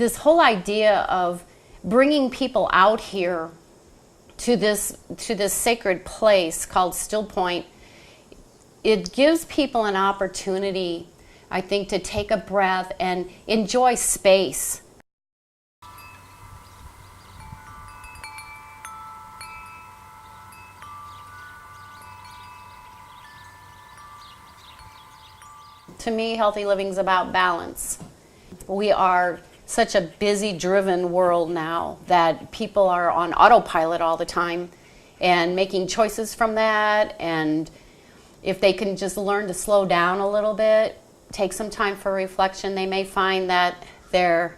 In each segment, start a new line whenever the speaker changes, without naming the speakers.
this whole idea of bringing people out here to this sacred place called Still Point, it gives people an opportunity, I think, to take a breath and enjoy space. To me, healthy living is about balance. We are such a busy, driven world now that people are on autopilot all the time and making choices from that. And if they can just learn to slow down a little bit, take some time for reflection, they may find that they're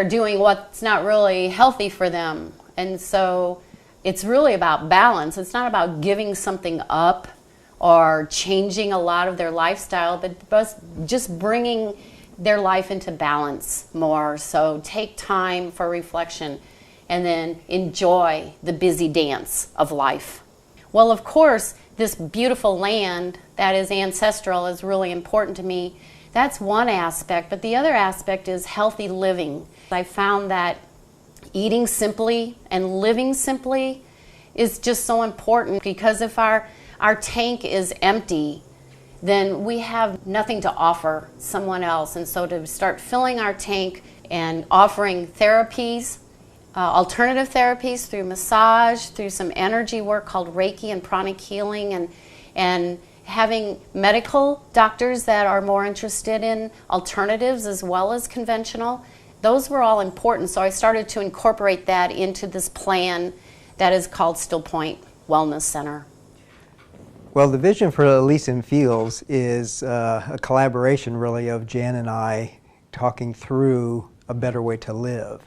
doing what's not really healthy for them. And so it's really about balance. It's not about giving something up or changing a lot of their lifestyle, but just bringing their life into balance more. So take time for reflection and then enjoy the busy dance of life. Well, of course, this beautiful land that is ancestral is really important to me. That's one aspect, but the other aspect is healthy living. I found that eating simply and living simply is just so important, because if our tank is empty, then we have nothing to offer someone else. And so to start filling our tank and offering therapies, alternative therapies through massage, through some energy work called Reiki and pranic healing, and having medical doctors that are more interested in alternatives as well as conventional, those were all important. So I started to incorporate that into this plan that is called Still Point Wellness Center.
Well, the vision for Elysian Fields is a collaboration, really, of Jan and I talking through a better way to live.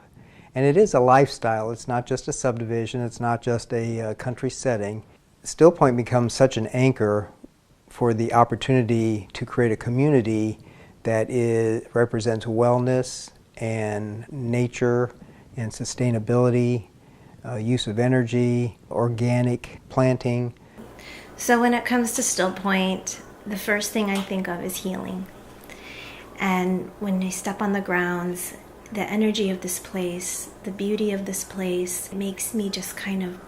And it is a lifestyle. It's not just a subdivision. It's not just a country setting. Still Point becomes such an anchor for the opportunity to create a community that represents wellness and nature and sustainability, use of energy, organic planting.
So when it comes to Still Point, the first thing I think of is healing. And when I step on the grounds, the energy of this place, the beauty of this place, makes me just kind of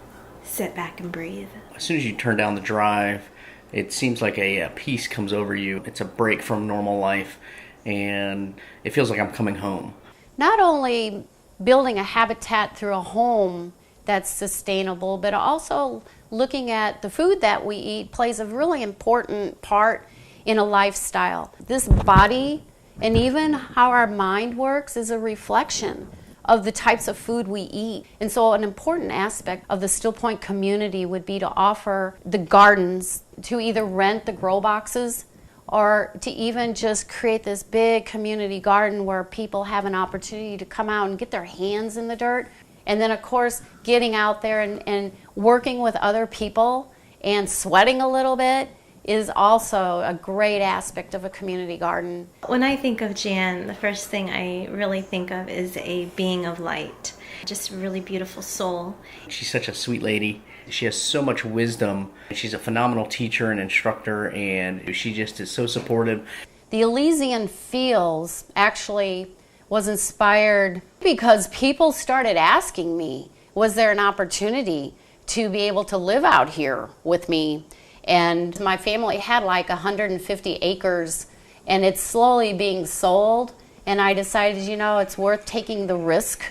sit back and breathe.
As soon as you turn down the drive, it seems like a peace comes over you. It's a break from normal life, and it feels like I'm coming home.
Not only building a habitat through a home that's sustainable, but also looking at the food that we eat plays a really important part in a lifestyle. This body and even how our mind works is a reflection of the types of food we eat. And so an important aspect of the Still Point community would be to offer the gardens, to either rent the grow boxes or to even just create this big community garden where people have an opportunity to come out and get their hands in the dirt. And then, of course, getting out there and working with other people and sweating a little bit is also a great aspect of a community garden.
When I think of Jan, the first thing I really think of is a being of light. Just a really beautiful soul.
She's such a sweet lady. She has so much wisdom. She's a phenomenal teacher and instructor, and she just is so supportive.
The Elysian Fields actually was inspired because people started asking me, was there an opportunity to be able to live out here with me? And my family had like 150 acres, and it's slowly being sold. And I decided, it's worth taking the risk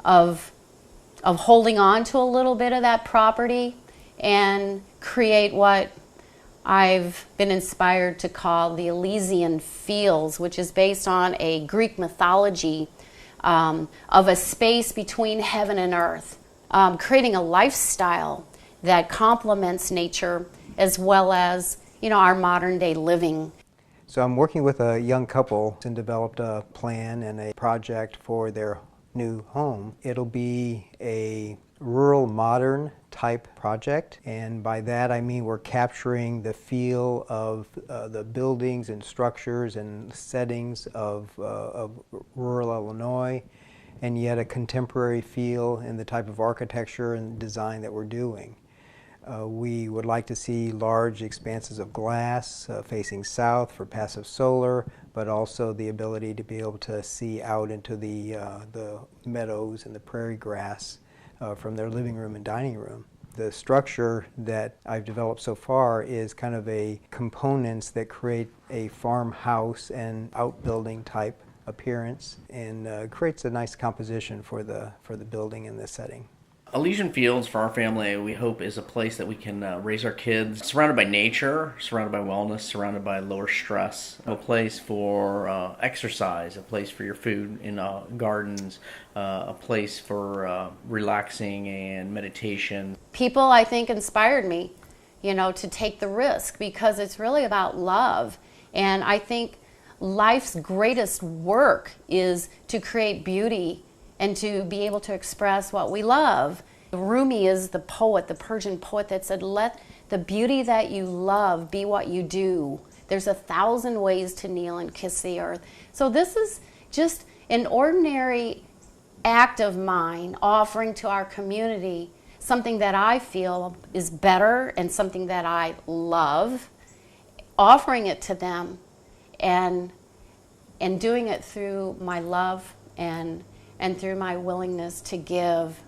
of holding on to a little bit of that property and create what I've been inspired to call the Elysian Fields, which is based on a Greek mythology of a space between heaven and earth, creating a lifestyle that complements nature as well as, our modern day living.
So I'm working with a young couple and developed a plan and a project for their new home. It'll be a rural modern type project, and by that I mean we're capturing the feel of the buildings and structures and settings of rural Illinois, and yet a contemporary feel in the type of architecture and design that we're doing. We would like to see large expanses of glass facing south for passive solar, but also the ability to be able to see out into the meadows and the prairie grass from their living room and dining room. The structure that I've developed so far is kind of a components that create a farmhouse and outbuilding type appearance, and creates a nice composition for the building in this setting.
Elysian Fields, for our family, we hope is a place that we can raise our kids surrounded by nature, surrounded by wellness, surrounded by lower stress. A place for exercise, a place for your food in gardens, a place for relaxing and meditation.
People, I think, inspired me, to take the risk, because it's really about love. And I think life's greatest work is to create beauty and to be able to express what we love. Rumi is the poet, the Persian poet, that said, let the beauty that you love be what you do. There's 1,000 ways to kneel and kiss the earth. So this is just an ordinary act of mine offering to our community something that I feel is better and something that I love, offering it to them and doing it through my love and through my willingness to give.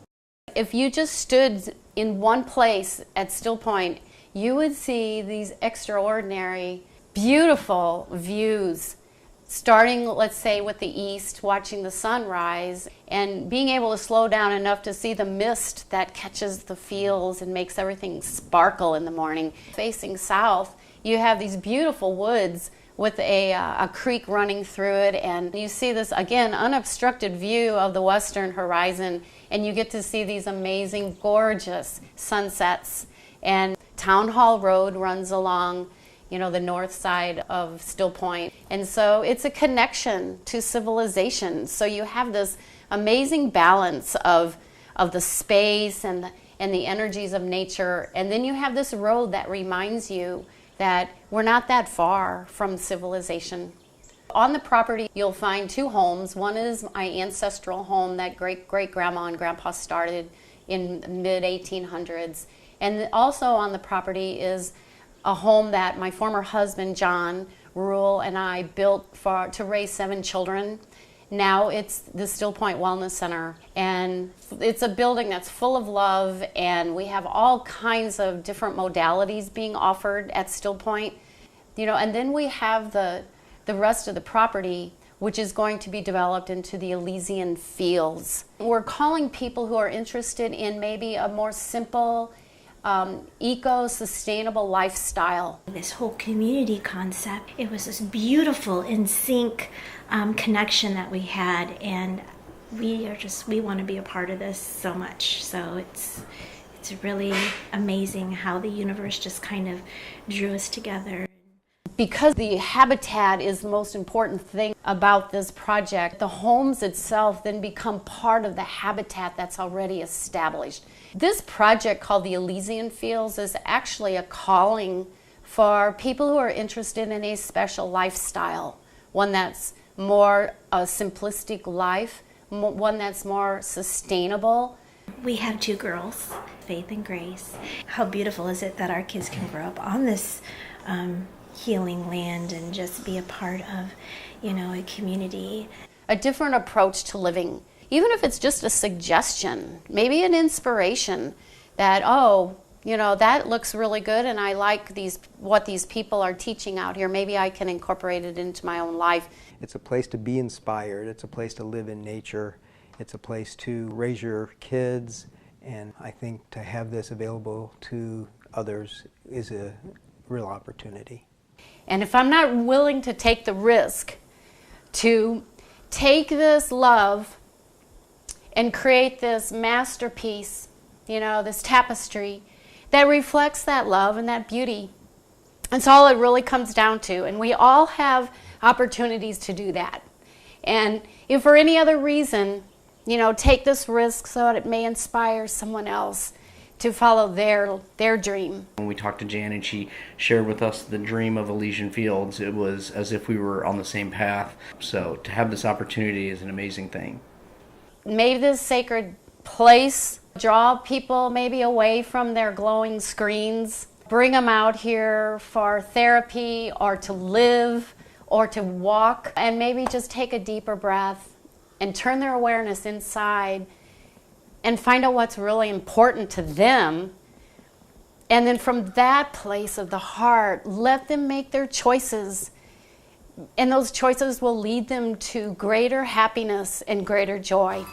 If you just stood in one place at Still Point, you would see these extraordinary, beautiful views, starting, let's say, with the east, watching the sunrise, and being able to slow down enough to see the mist that catches the fields and makes everything sparkle in the morning. Facing south, you have these beautiful woods with a creek running through it, and you see this, again, unobstructed view of the western horizon, and you get to see these amazing, gorgeous sunsets. And Town Hall Road runs along, the north side of Still Point, and so it's a connection to civilization. So you have this amazing balance of the space and the energies of nature, and then you have this road that reminds you that we're not that far from civilization. On the property, you'll find 2 homes. One is my ancestral home that great-grandma and grandpa started in the mid-1800s. And also on the property is a home that my former husband, John Rule, and I built to raise 7 children. Now it's the Still Point Wellness Center, and it's a building that's full of love, and we have all kinds of different modalities being offered at Still Point. And then we have the rest of the property, which is going to be developed into the Elysian Fields. We're calling people who are interested in maybe a more simple, eco-sustainable lifestyle.
This whole community concept, it was this beautiful in sync connection that we had, and we want to be a part of this so much. So it's really amazing how the universe just kind of drew us together.
Because the habitat is the most important thing about this project, the homes itself then become part of the habitat that's already established. This project, called the Elysian Fields, is actually a calling for people who are interested in a special lifestyle, one that's more a simplistic life, one that's more sustainable.
We have 2 girls, Faith and Grace. How beautiful is it that our kids can grow up on this healing land and just be a part of, a community.
A different approach to living, even if it's just a suggestion, maybe an inspiration that, that looks really good and I like what these people are teaching out here. Maybe I can incorporate it into my own life.
It's a place to be inspired. It's a place to live in nature. It's a place to raise your kids. And I think to have this available to others is a real opportunity.
And if I'm not willing to take the risk to take this love and create this masterpiece, this tapestry that reflects that love and that beauty, that's all it really comes down to. And we all have opportunities to do that. And if for any other reason, take this risk so that it may inspire someone else to follow their dream.
When we talked to Jan and she shared with us the dream of Elysian Fields, it was as if we were on the same path. So to have this opportunity is an amazing thing.
May this sacred place Draw people maybe away from their glowing screens. Bring them out here for therapy or to live or to walk, and maybe just take a deeper breath and turn their awareness inside and find out what's really important to them. And then from that place of the heart, let them make their choices. And those choices will lead them to greater happiness and greater joy.